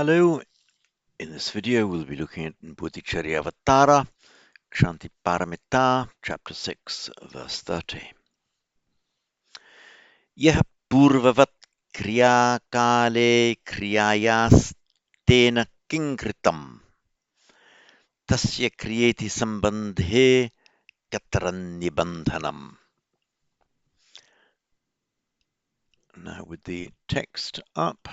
Hello, in this video we'll be looking at Bodhicaryavatara, Kshanti Paramita, chapter 6, verse 30. Yah purvavat kriya kale kriyayastena kinkritam tasya kriyeti sambandhe katarannibandhanam. Now with the text up.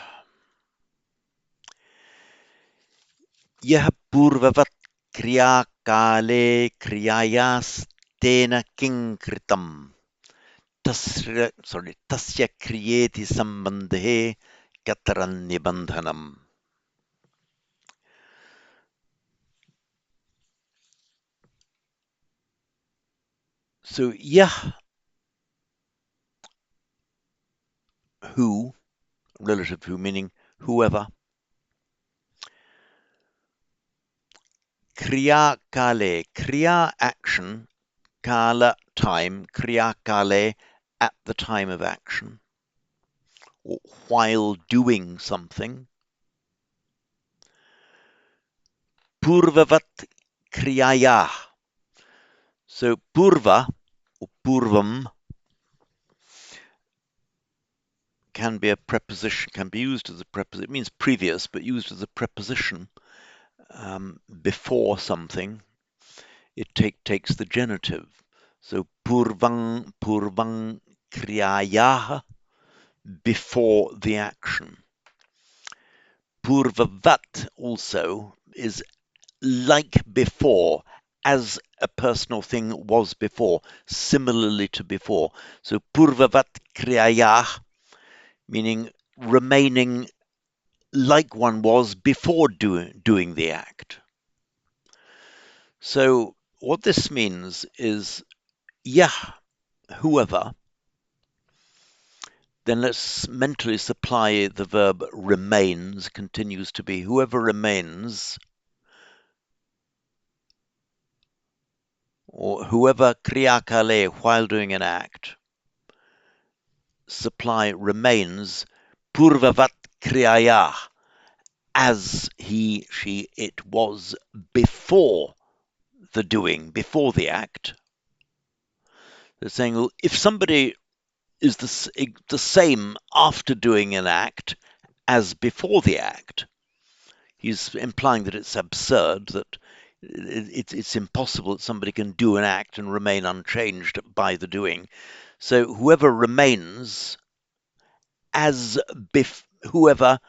Yah purvavat kriya kale kriyayastena kinkritam tasya kriyeti sambandhe katarannibandhanam. So yah, who, relative who, meaning whoever. Kriya kale, kriya action, kala time, kriya kale at the time of action, or while doing something. Purvavat kriyaya. So purva or purvam can be a preposition, can be used as a preposition. It means previous, but used as a preposition before something. It takes the genitive. So purvang kriyayah, before the action. Purvavat also is like before, as a personal thing was before, similarly to before. So purvavat kriyayah, meaning remaining like one was before doing the act. So what this means is, yah, whoever, then let's mentally supply the verb remains, continues to be, whoever remains, or whoever kriya kale, while doing an act, supply remains, purvavat kriyaya, as he, she, it was before the doing, before the act. They're saying, well, if somebody is the same after doing an act as before the act, he's implying that it's absurd, that it's impossible that somebody can do an act and remain unchanged by the doing. So whoever remains as whoever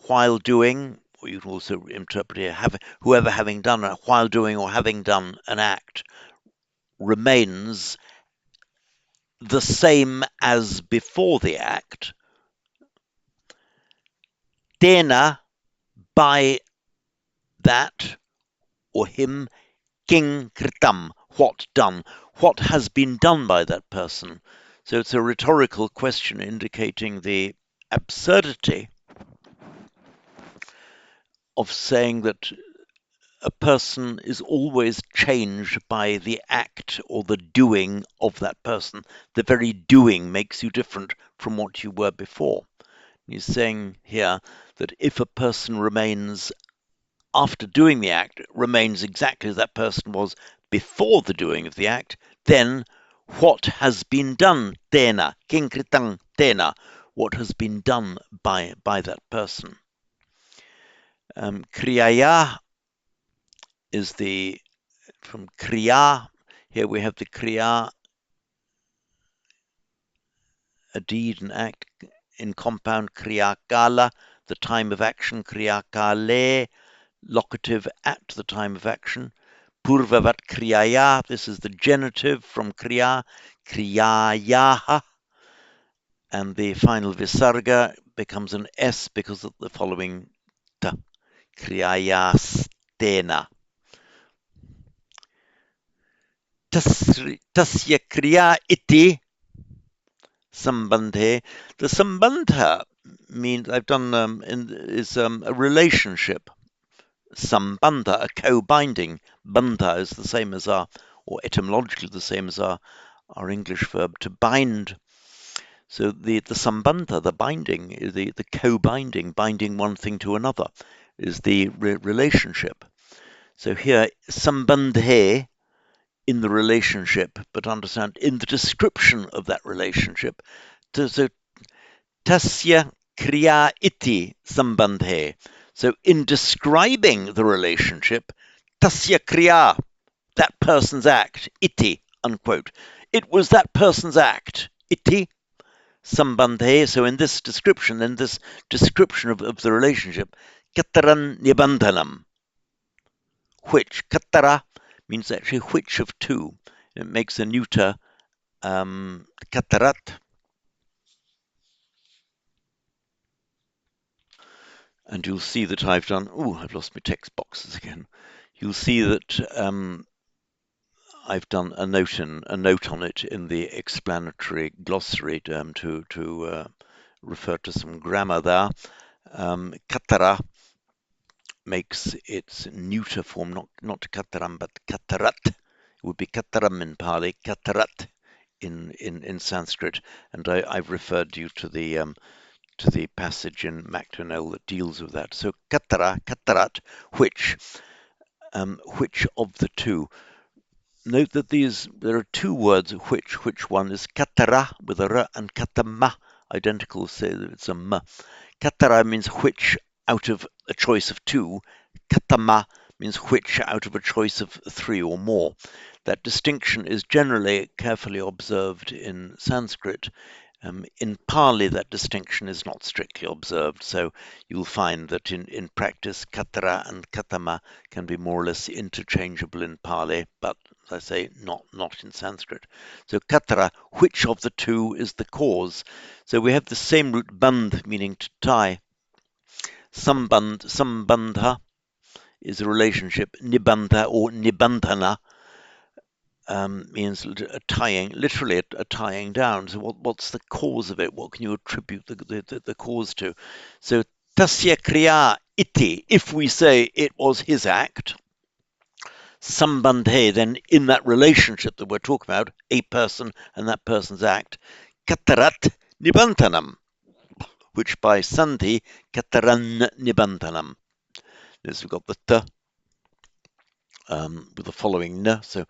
while doing, or you can also interpret here, whoever having done while doing or having done an act, remains the same as before the act, tena, by that, or him, king kritam, what done, what has been done by that person. So it's a rhetorical question indicating the absurdity of saying that a person is always changed by the act or the doing of that person. The very doing makes you different from what you were before. He's saying here that if a person remains, after doing the act, remains exactly as that person was before the doing of the act, then what has been done, tena, kinkritang tena, what has been done by that person. Kriyaya is from kriya. Here we have the kriya, a deed, an act in compound, kriya kala, the time of action, kriya kale, locative at the time of action. Purvavat kriyaya, this is the genitive from kriya, kriyayaha, and the final visarga becomes an S because of the following ta, kriyayastena. Tasya kriya iti sambandhe. The sambandha means, I've done is a relationship. Sambandha, a co-binding. Bandha is the same as or etymologically the same as our English verb to bind. So the sambandha, the binding, the co-binding, binding one thing to another, is the relationship. So here, sambandhe, in the relationship, but understand in the description of that relationship. So tasya kriya iti sambandhe. So in describing the relationship, tasya kriya, that person's act, iti, unquote. It was that person's act, iti sambandhe. So in this description, of the relationship, kataran nibandhanam, which, katara means actually which of two. It makes a neuter, katarat. And you'll see that I've done, I've lost my text boxes again. You'll see that I've done a note on it in the explanatory glossary to refer to some grammar there. Katara makes its neuter form, not kataram, but katarat. It would be kataram in Pali, katarat in Sanskrit. And I've referred you to the passage in Macdonell that deals with that. So katara, katarat, which of the two? Note that there are two words which one is katara with a r and katama, identical, say that it's a m. Katara means which out of a choice of two. Katama means which out of a choice of three or more. That distinction is generally carefully observed in Sanskrit. In Pali, that distinction is not strictly observed, so you'll find that in practice, katara and katama can be more or less interchangeable in Pali, but as I say, not in Sanskrit. So katara, which of the two is the cause? So we have the same root bandh, meaning to tie. Sambandha is a relationship. Nibandha or nibandhana means a tying, literally a tying down. So what's the cause of it? What can you attribute the cause to? So tasya kriya iti, if we say it was his act, sambandhe, then in that relationship that we're talking about, a person and that person's act, katarat nibandhanam, which by sandhi, kataran nibandhanam. This we've got the t with the following n, so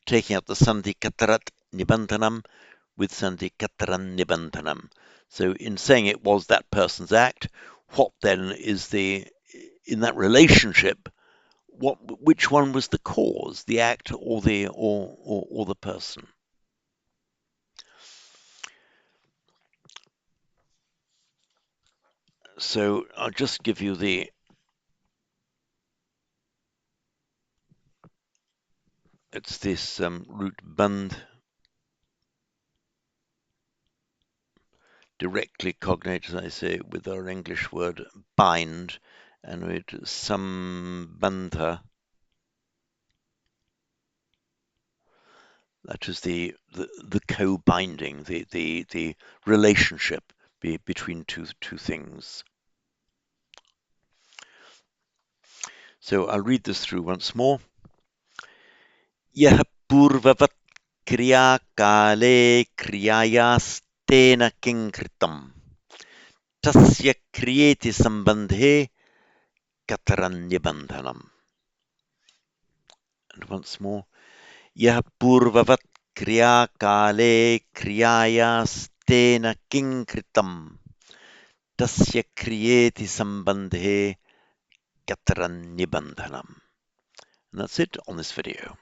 taking out the sandhi katarat nibandhanam with sandhi kataran nibandhanam. So in saying it was that person's act, what then is in that relationship, which one was the cause, the act or the person? So I'll just give you it's this root band, directly cognate, as I say, with our English word bind, and with sambandha. That is the co-binding, the relationship between two things. So I'll read this through once more. Yah purvavat kriya kale kriyayastena kinkritam tasya kriyeti sambandhe kataranyabandhanam. And once more. Yah purvavat kriya kale kriyayastena kinkritam tasya kriyeti sambandhe kataranyabandhanam. And that's it on this video.